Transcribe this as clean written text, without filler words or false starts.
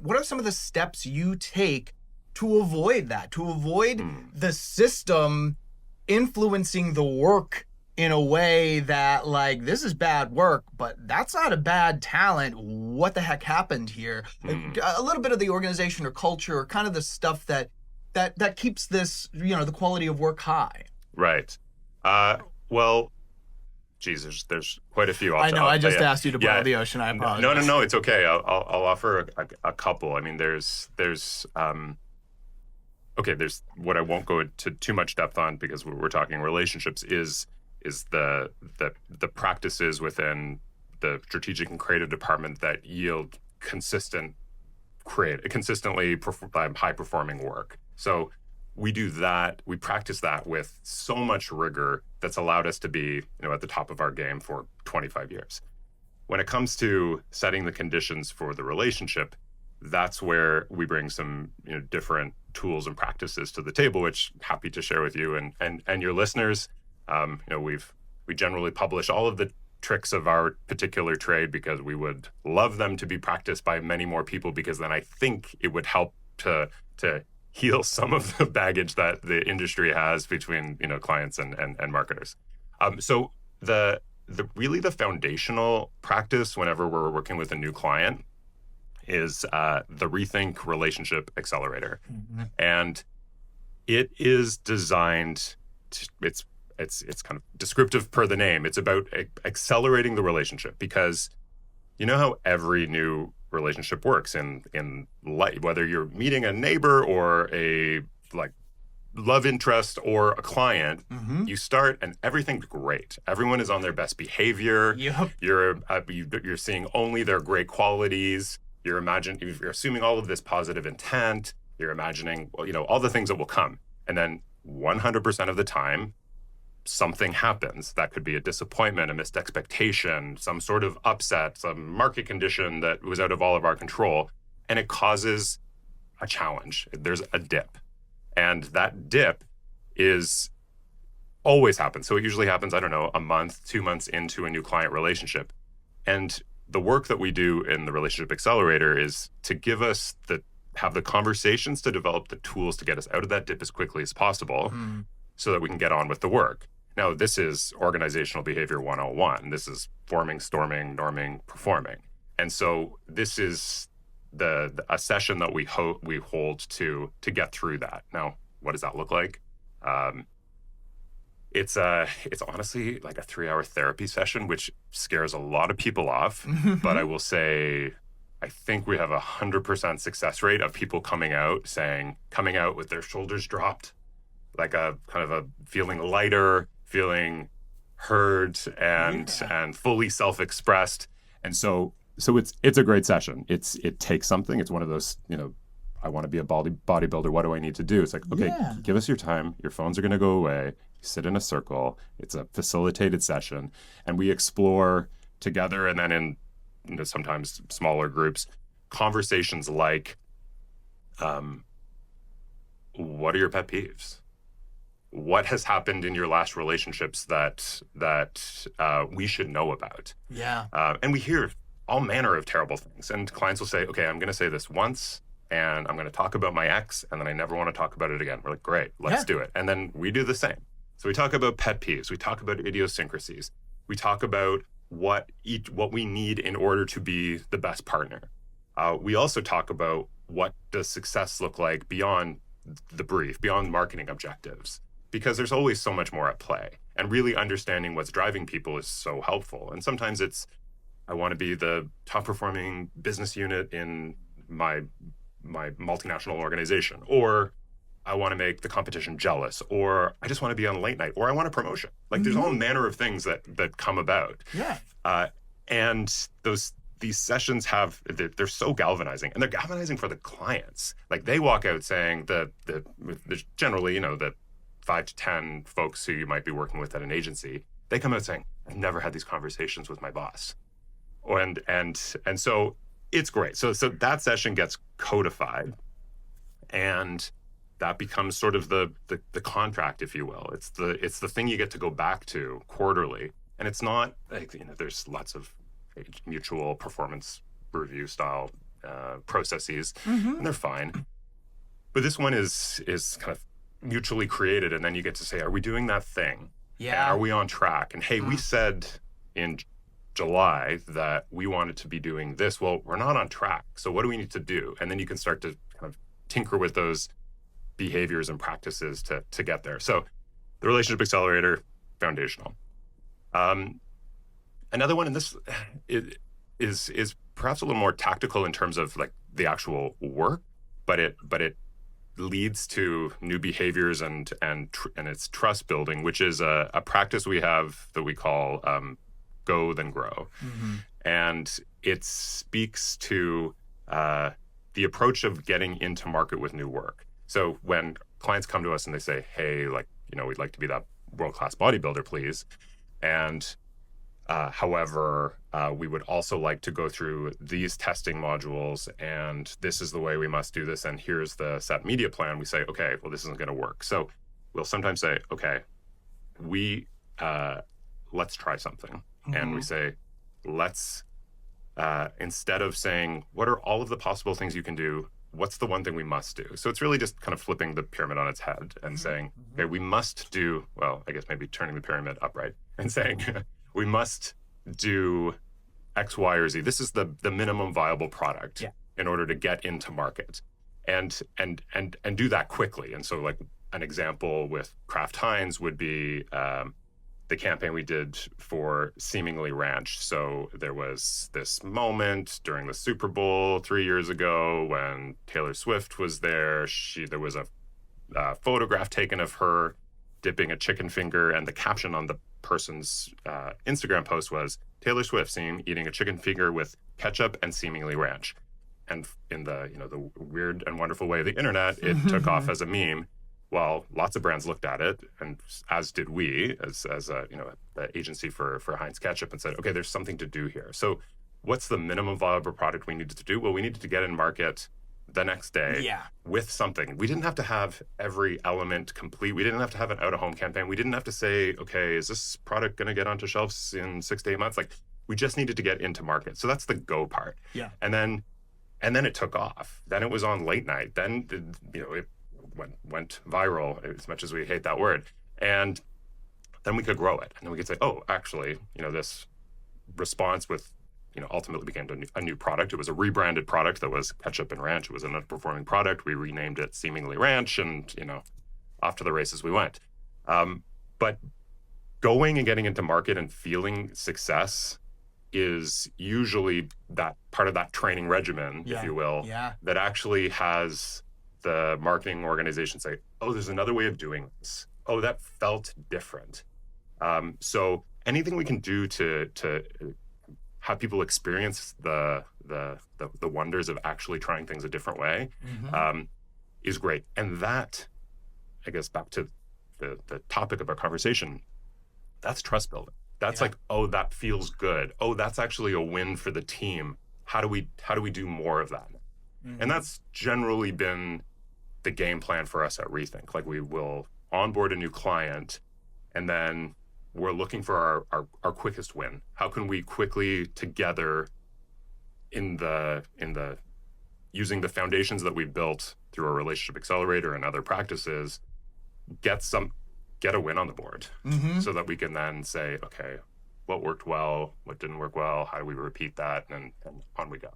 What are some of the steps you take to avoid that, to avoid the system influencing the work in a way that, like, this is bad work, but that's not a bad talent. What the heck happened here? Like, a little bit of the organization or culture, or kind of the stuff that keeps this, the quality of work high. Right. Well, geez, there's quite a few. I know. I just asked you to boil the ocean. I apologize. No. It's okay. I'll offer a couple. I mean, there's what I won't go into too much depth on because we're talking relationships is the practices within the strategic and creative department that yield consistently high performing work. So we do that. We practice that with so much rigor that's allowed us to be, at the top of our game for 25 years. When it comes to setting the conditions for the relationship, that's where we bring some, different tools and practices to the table, which I'm happy to share with you and your listeners. We generally publish all of the tricks of our particular trade because we would love them to be practiced by many more people, because then I think it would help to heal some of the baggage that the industry has between, clients and marketers. So the foundational practice whenever we're working with a new client is the Rethink Relationship Accelerator. And it is designed to, it's kind of descriptive per the name. It's about accelerating the relationship, because you know how every new relationship works in life, whether you're meeting a neighbor or a love interest or a client, you start and everything's great. Everyone is on their best behavior. Yep. You're seeing only their great qualities. You're assuming all of this positive intent. You're imagining, all the things that will come. And then 100% of the time, something happens. That could be a disappointment, a missed expectation, some sort of upset, some market condition that was out of all of our control, and it causes a challenge. There's a dip. And that dip always happens. So it usually happens, a month, 2 months into a new client relationship. And the work that we do in the Relationship Accelerator is to give us have the conversations to develop the tools to get us out of that dip as quickly as possible so that we can get on with the work. Now, this is organizational behavior 101. This is forming, storming, norming, performing. And so this is a session that we hold to get through that. Now, what does that look like? It's honestly like a 3-hour therapy session, which scares a lot of people off. But I will say, I think we have 100% success rate of people coming out with their shoulders dropped, like a kind of a feeling lighter, feeling heard and fully self-expressed. And so it's a great session. It takes something. It's one of those, I want to be a bodybuilder. What do I need to do? It's like, okay, give us your time. Your phones are going to go away. You sit in a circle. It's a facilitated session. And we explore together, and then in sometimes smaller groups, conversations like, what are your pet peeves? What has happened in your last relationships that we should know about? Yeah. And we hear all manner of terrible things. And clients will say, okay, I'm going to say this once, and I'm going to talk about my ex, and then I never want to talk about it again. We're like, great, let's do it. And then we do the same. So we talk about pet peeves. We talk about idiosyncrasies. We talk about what we need in order to be the best partner. We also talk about what does success look like beyond the brief, beyond marketing objectives, because there's always so much more at play. And really understanding what's driving people is so helpful. And sometimes it's, I want to be the top performing business unit in my multinational organization, or I want to make the competition jealous, or I just want to be on late night, or I want a promotion. Like there's all manner of things that come about. Yeah. And these sessions they're so galvanizing, and they're galvanizing for the clients. Like they walk out saying that generally, the 5 to 10 folks who you might be working with at an agency, they come out saying, I've never had these conversations with my boss. And so it's great. So that session gets codified, and that becomes sort of the contract, if you will. It's the thing you get to go back to quarterly. And it's not like, there's lots of mutual performance review style processes, and they're fine. But this one is kind of mutually created, and then you get to say, are we doing that thing? Yeah. Are we on track? And hey, we said in July that we wanted to be doing this. Well, we're not on track. So what do we need to do? And then you can start to kind of tinker with those behaviors and practices to get there. So the Relationship Accelerator, foundational. Another one, and this is perhaps a little more tactical in terms of like the actual work, but it leads to new behaviors and it's trust building, which is a practice we have that we call Go Then Grow. And it speaks to the approach of getting into market with new work. So when clients come to us and they say, hey, like, we'd like to be that world-class bodybuilder, please. And however, we would also like to go through these testing modules, and this is the way we must do this, and here's the set media plan. We say, okay, well, this isn't going to work. So we'll sometimes say, okay, let's try something. And we say, let's, instead of saying, what are all of the possible things you can do, what's the one thing we must do? So it's really just kind of flipping the pyramid on its head and saying, okay, we must do, well, I guess maybe turning the pyramid upright and saying, we must do X, Y, or Z. This is the minimum viable product in order to get into market, and do that quickly. And so, like an example with Kraft Heinz would be the campaign we did for Seemingly Ranch. So there was this moment during the Super Bowl 3 years ago when Taylor Swift was there. There was a photograph taken of her dipping a chicken finger, and the caption on the person's Instagram post was Taylor Swift seen eating a chicken finger with ketchup and Seemingly Ranch. And in the the weird and wonderful way of the internet, it took off as a meme. Well, lots of brands looked at it, and as did we, as a the agency for Heinz Ketchup, and said, okay, there's something to do here. So, what's the minimum viable product we needed to do? Well, we needed to get in market the next day with something. We didn't have to have every element complete. We didn't have to have an out-of-home campaign. We didn't have to say, okay, is this product going to get onto shelves in 6 to 8 months? Like, we just needed to get into market. So that's the go part. Yeah. And then it took off. Then it was on late night. Then it went viral, as much as we hate that word. And then we could grow it. And then we could say, oh, actually, this response with ultimately became a new product. It was a rebranded product that was Ketchup and Ranch. It was an underperforming product. We renamed it Seemingly Ranch, and off to the races we went. But going and getting into market and feeling success is usually that part of that training regimen, if you will, that actually has the marketing organization say, oh, there's another way of doing this. Oh, that felt different. So anything we can do to have people experience the wonders of actually trying things a different way is great. And that, I guess, back to the topic of our conversation, that's trust building. That's like, oh, that feels good. Oh, that's actually a win for the team. How do we do more of that? And that's generally been the game plan for us at Rethink. Like, we will onboard a new client, and then we're looking for our quickest win. How can we quickly together in the using the foundations that we've built through our Relationship Accelerator and other practices, get a win on the board, so that we can then say, okay, what worked well, what didn't work well, how do we repeat that, and on we go.